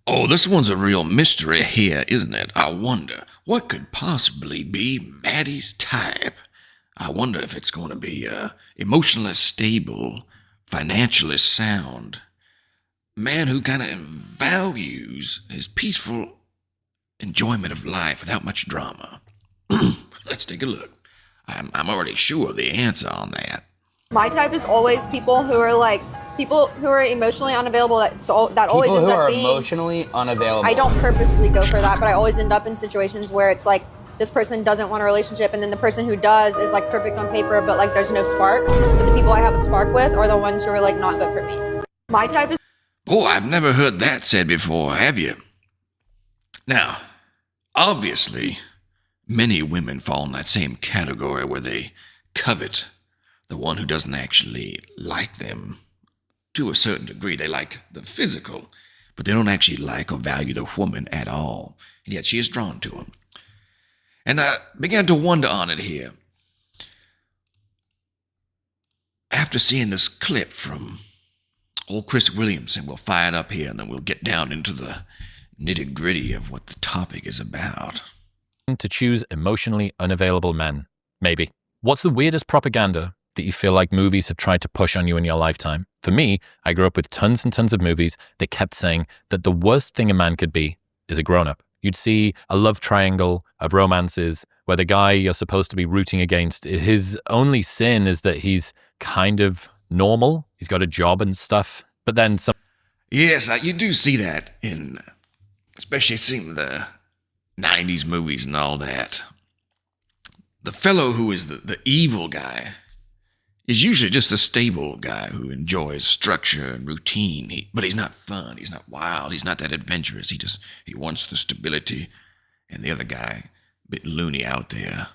Oh, this one's a real mystery here, isn't it? I wonder what could possibly be Maddie's type. I wonder if it's going to be emotionally stable, financially sound, man who kind of values his peaceful enjoyment of life without much drama. Let's take a look. I'm already sure of the answer on that. My type is always people who are emotionally unavailable. That always People ends who up are being emotionally unavailable. I don't purposely go for that, but I always end up in situations where it's like this person doesn't want a relationship, and then the person who does is like perfect on paper, but like there's no spark. But the people I have a spark with are the ones who are like not good for me. My type is. Oh, I've never heard that said before, have you? Now, obviously, many women fall in that same category where they covet the one who doesn't actually like them. To a certain degree, they like the physical, but they don't actually like or value the woman at all, and yet she is drawn to him. And I began to wonder on it here. After seeing this clip from old Chris Williamson, we'll fire it up here, and then we'll get down into the nitty-gritty of what the topic is about. To choose emotionally unavailable men. Maybe. What's the weirdest propaganda that you feel like movies have tried to push on you in your lifetime? For me, I grew up with tons and tons of movies that kept saying that the worst thing a man could be is a grown-up. You'd see a love triangle of romances where the guy you're supposed to be rooting against, his only sin is that he's kind of normal. He's got a job and stuff. But then some... Yes, you do see that in, especially seeing the 90s movies and all that. The fellow who is the evil guy is usually just a stable guy who enjoys structure and routine. But he's not fun. He's not wild. He's not that adventurous. He wants the stability. And the other guy, a bit loony out there,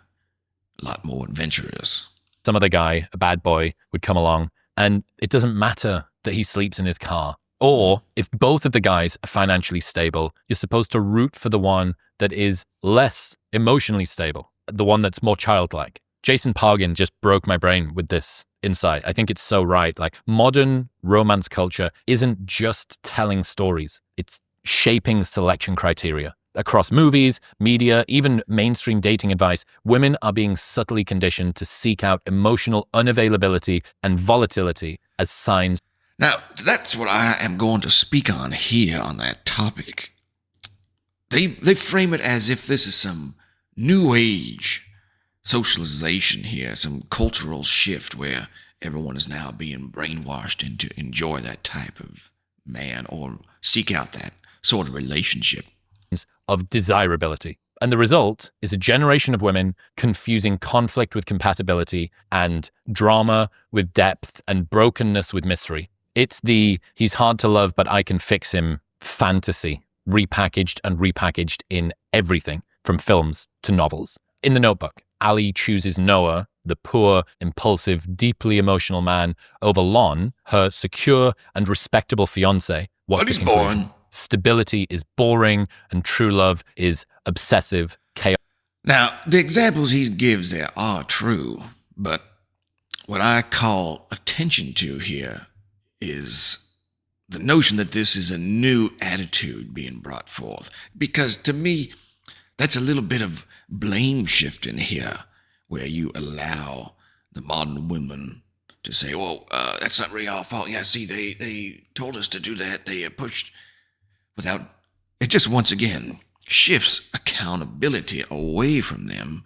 a lot more adventurous. Some other guy, a bad boy, would come along, and it doesn't matter that he sleeps in his car. Or if both of the guys are financially stable, you're supposed to root for the one that is less emotionally stable, the one that's more childlike. Jason Pargin just broke my brain with this insight. I think it's so right. Like, modern romance culture isn't just telling stories. It's shaping selection criteria. Across movies, media, even mainstream dating advice, women are being subtly conditioned to seek out emotional unavailability and volatility as signs. Now, that's what I am going to speak on here on that topic. They frame it as if this is some new age socialization here, some cultural shift where everyone is now being brainwashed into enjoy that type of man or seek out that sort of relationship. Of desirability. And the result is a generation of women confusing conflict with compatibility and drama with depth and brokenness with mystery. It's the he's hard to love, but I can fix him fantasy, repackaged and repackaged in everything from films to novels. In The Notebook, Ali chooses Noah, the poor, impulsive, deeply emotional man, over Lon, her secure and respectable fiancé. But he's boring. Stability is boring, and true love is obsessive chaos. Now, the examples he gives there are true, but what I call attention to here is the notion that this is a new attitude being brought forth. Because to me, that's a little bit of blame shifting here, where you allow the modern women to say, well, that's not really our fault. Yeah, see, they told us to do that. They pushed without... It just, once again, shifts accountability away from them,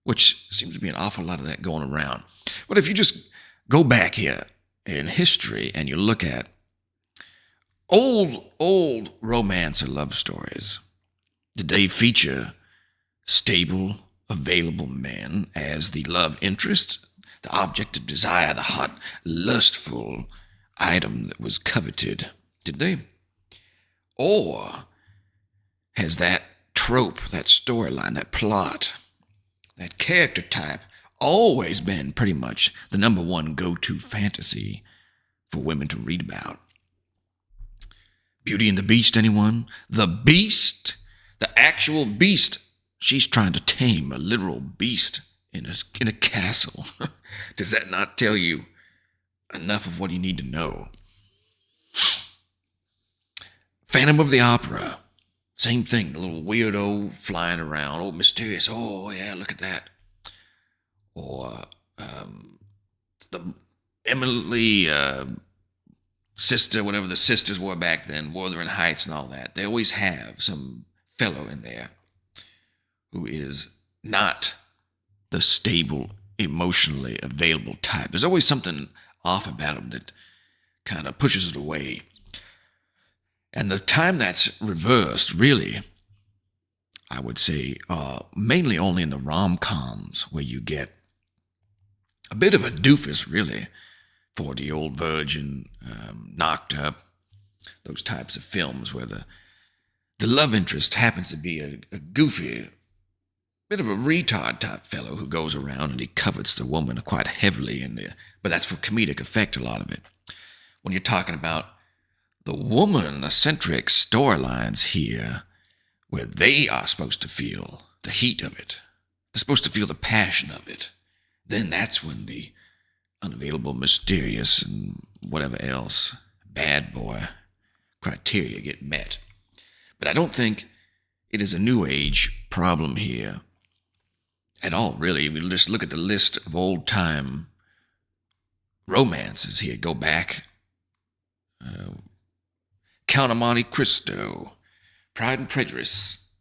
which seems to be an awful lot of that going around. But if you just go back here in history and you look at old romance or love stories, did they feature stable, available men as the love interest, the object of desire, the hot, lustful item that was coveted? Did they? Or has that trope, that storyline, that plot, that character type always been pretty much the number one go-to fantasy for women to read about? Beauty and the Beast, anyone? The Beast, the actual beast. She's trying to tame a literal beast in a castle. Does that not tell you enough of what you need to know? Phantom of the Opera. Same thing, the little weirdo flying around. Oh, mysterious. Oh, yeah, look at that. Or the Emily sister, whatever the sisters were back then, Wuthering Heights and all that. They always have some fellow in there who is not the stable, emotionally available type. There's always something off about him that kind of pushes it away. And the time that's reversed, really, I would say, mainly only in the rom-coms where you get a bit of a doofus, really, 40-year-old virgin, knocked up, those types of films where the love interest happens to be a goofy, bit of a retard type fellow who goes around and he covets the woman quite heavily, but that's for comedic effect, a lot of it. When you're talking about the woman-centric storylines here, where they are supposed to feel the heat of it, they're supposed to feel the passion of it, then that's when the unavailable, mysterious, and whatever else bad boy criteria get met. But I don't think it is a new age problem here at all, really. We just look at the list of old-time romances here. Go back. Count of Monte Cristo, Pride and Prejudice,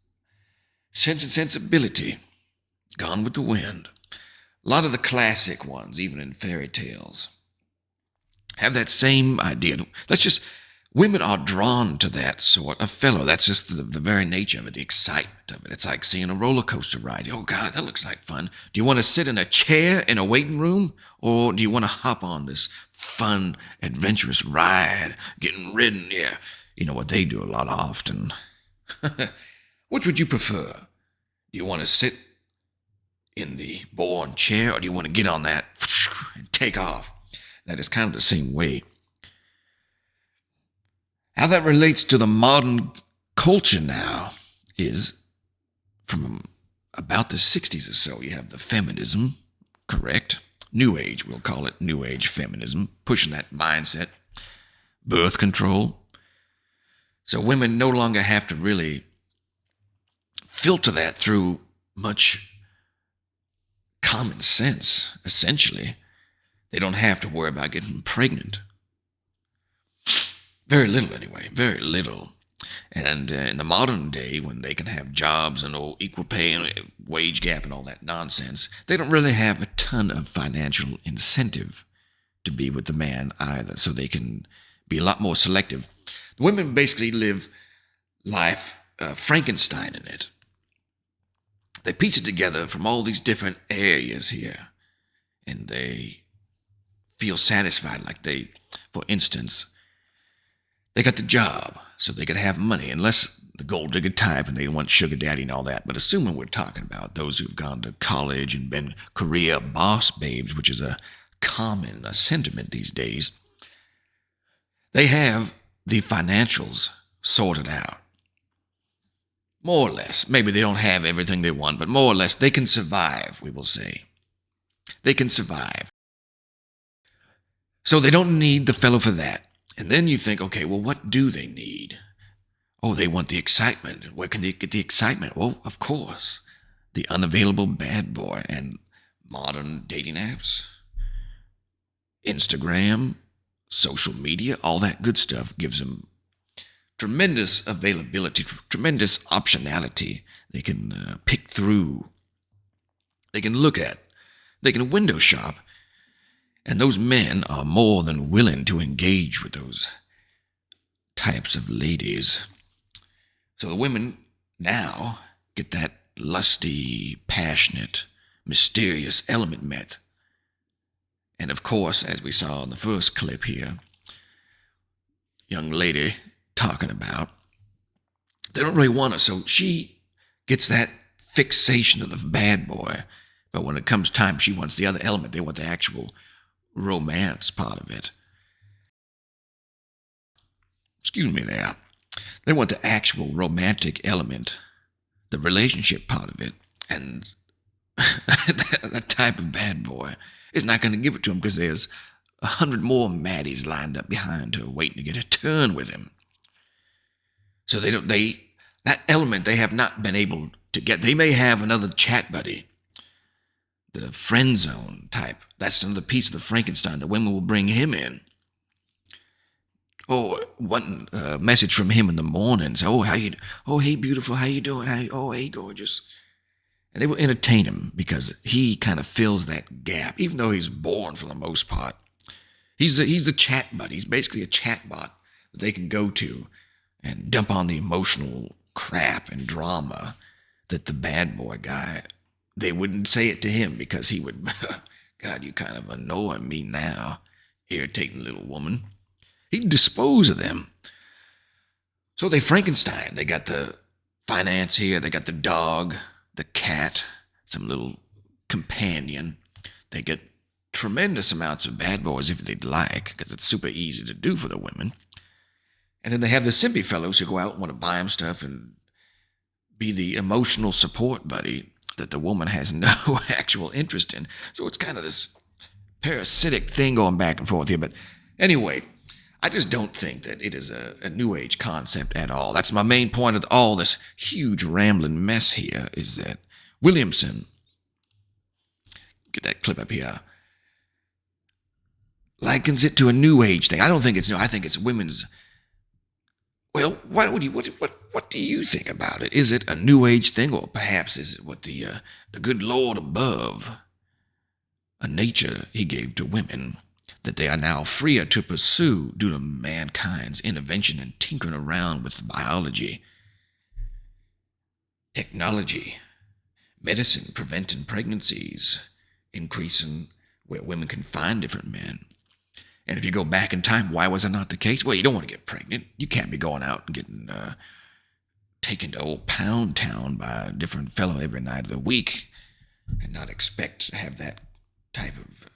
Sense and Sensibility, Gone with the Wind. A lot of the classic ones, even in fairy tales, have that same idea. Women are drawn to that sort of fellow. That's just the very nature of it, the excitement of it. It's like seeing a roller coaster ride. Oh, God, that looks like fun. Do you want to sit in a chair in a waiting room, or do you want to hop on this fun, adventurous ride, getting ridden? Yeah, you know what they do a lot often. Which would you prefer? Do you want to sit in the born chair, or do you want to get on that and take off? That is kind of the same way. How that relates to the modern culture now is from about the 60s or so. You have the feminism, correct? New age, we'll call it new age feminism, pushing that mindset. Birth control. So women no longer have to really filter that through much common sense, essentially. They don't have to worry about getting pregnant. Very little, anyway. Very little. And in the modern day, when they can have jobs and equal pay and wage gap and all that nonsense, they don't really have a ton of financial incentive to be with the man either, so they can be a lot more selective. The women basically live life Frankenstein in it. They piece it together from all these different areas here, and they feel satisfied. Like for instance, they got the job, so they could have money, unless the gold digger type and they want sugar daddy and all that. But assuming we're talking about those who've gone to college and been career boss babes, which is a common sentiment these days, they have the financials sorted out. More or less. Maybe they don't have everything they want, but more or less they can survive, we will say. They can survive. So they don't need the fellow for that. And then you think, okay, well, what do they need? Oh, they want the excitement. Where can they get the excitement? Well, of course, the unavailable bad boy and modern dating apps, Instagram, social media, all that good stuff gives them tremendous availability, tremendous optionality. They can pick through. They can look at. They can window shop. And those men are more than willing to engage with those types of ladies. So the women now get that lusty, passionate, mysterious element met. And of course, as we saw in the first clip here, young lady talking about, they don't really want her, so she gets that fixation of the bad boy. But when it comes time, she wants the other element. They want the actual romance part of it. Excuse me there. They want the actual romantic element, the relationship part of it. And that type of bad boy is not going to give it to him because there's 100 more Maddies lined up behind her waiting to get a turn with him. So that element they have not been able to get. They may have another chat buddy, the friend zone type. That's another piece of the Frankenstein. The women will bring him in. Oh, one message from him in the mornings. Oh, hey, beautiful. How you doing? Oh, hey, gorgeous. And they will entertain him because he kind of fills that gap, even though he's boring for the most part. He's a chat buddy. He's basically a chat bot that they can go to and dump on the emotional crap and drama that the bad boy guy, they wouldn't say it to him because he would, God, you kind of annoy me now, irritating little woman. He'd dispose of them. So they Frankenstein. They got the financier, they got the dog, the cat, some little companion. They get tremendous amounts of bad boys if they'd like, because it's super easy to do for the women. And then they have the simpy fellows who go out and want to buy them stuff and be the emotional support buddy that the woman has no actual interest in. So it's kind of this parasitic thing going back and forth here. But anyway, I just don't think that it is a New Age concept at all. That's my main point of all this huge rambling mess here, is that Williamson, get that clip up here, likens it to a New Age thing. I don't think it's new. I think it's women's. Well, what do you think about it? Is it a New Age thing, or perhaps is it what the good Lord above, a nature he gave to women, that they are now freer to pursue due to mankind's intervention and tinkering around with biology, technology, medicine, preventing pregnancies, increasing where women can find different men. And if you go back in time, why was that not the case? Well, you don't want to get pregnant. You can't be going out and getting taken to old Pound Town by a different fellow every night of the week and not expect to have that type of,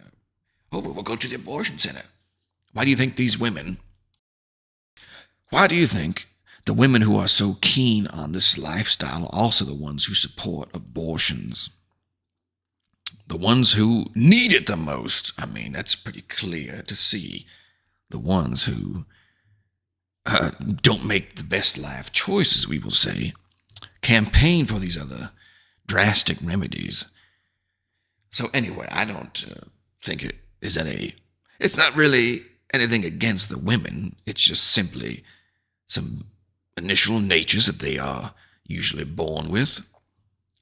we'll go to the abortion center. Why do you think the women who are so keen on this lifestyle are also the ones who support abortions? The ones who need it the most. I mean, that's pretty clear to see. The ones who don't make the best life choices, we will say, campaign for these other drastic remedies. So anyway, I don't think it's not really anything against the women. It's just simply some initial natures that they are usually born with,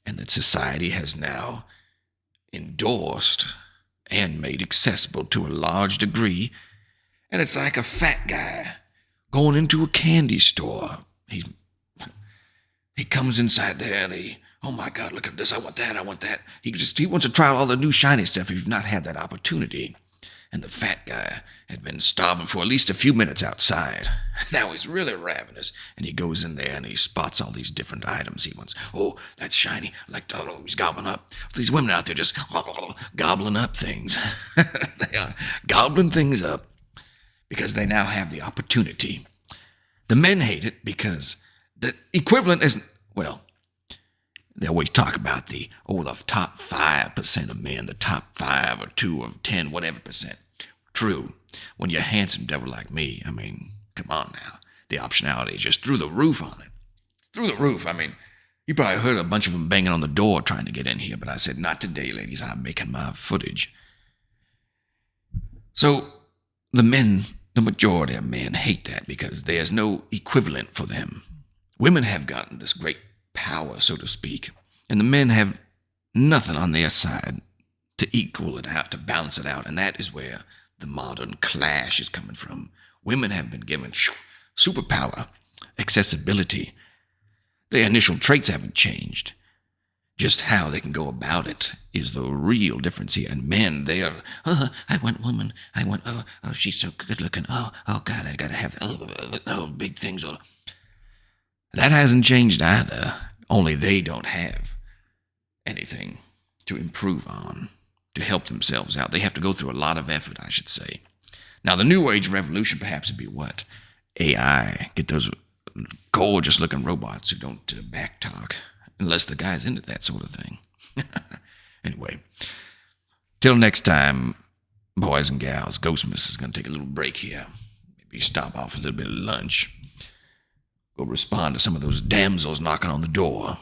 and that society has now endorsed and made accessible to a large degree. And it's like a fat guy going into a candy store. He comes inside there and oh my God, look at this, I want that. He wants to try all the new shiny stuff if you've not had that opportunity. And the fat guy had been starving for at least a few minutes outside. Now he's really ravenous, and he goes in there and he spots all these different items he wants. Oh, that's shiny. He's gobbling up. These women out there just gobbling up things. They are gobbling things up because they now have the opportunity. The men hate it because the equivalent isn't, well, they always talk about the top 5% of men, the top 5 or 2 of 10, whatever percent. True. When you're a handsome devil like me, I mean, come on now. The optionality is just through the roof on it. Through the roof. I mean, you probably heard a bunch of them banging on the door trying to get in here, but I said, not today, ladies. I'm making my footage. So the majority of men hate that because there's no equivalent for them. Women have gotten this great power, so to speak, and the men have nothing on their side to equal it out, to balance it out, and that is where the modern clash is coming from. Women have been given superpower, accessibility. Their initial traits haven't changed. Just how they can go about it is the real difference here. And men, they are, I want woman. I want, she's so good looking. Oh God, I gotta have, big things. That hasn't changed either. Only they don't have anything to improve on, to help themselves out. They have to go through a lot of effort, I should say. Now, the New Age revolution perhaps would be what? AI. Get those gorgeous looking robots who don't backtalk, unless the guy's into that sort of thing. Anyway, till next time, boys and gals, Ghostmas is going to take a little break here. Maybe stop off a little bit of lunch. Go respond to some of those damsels knocking on the door.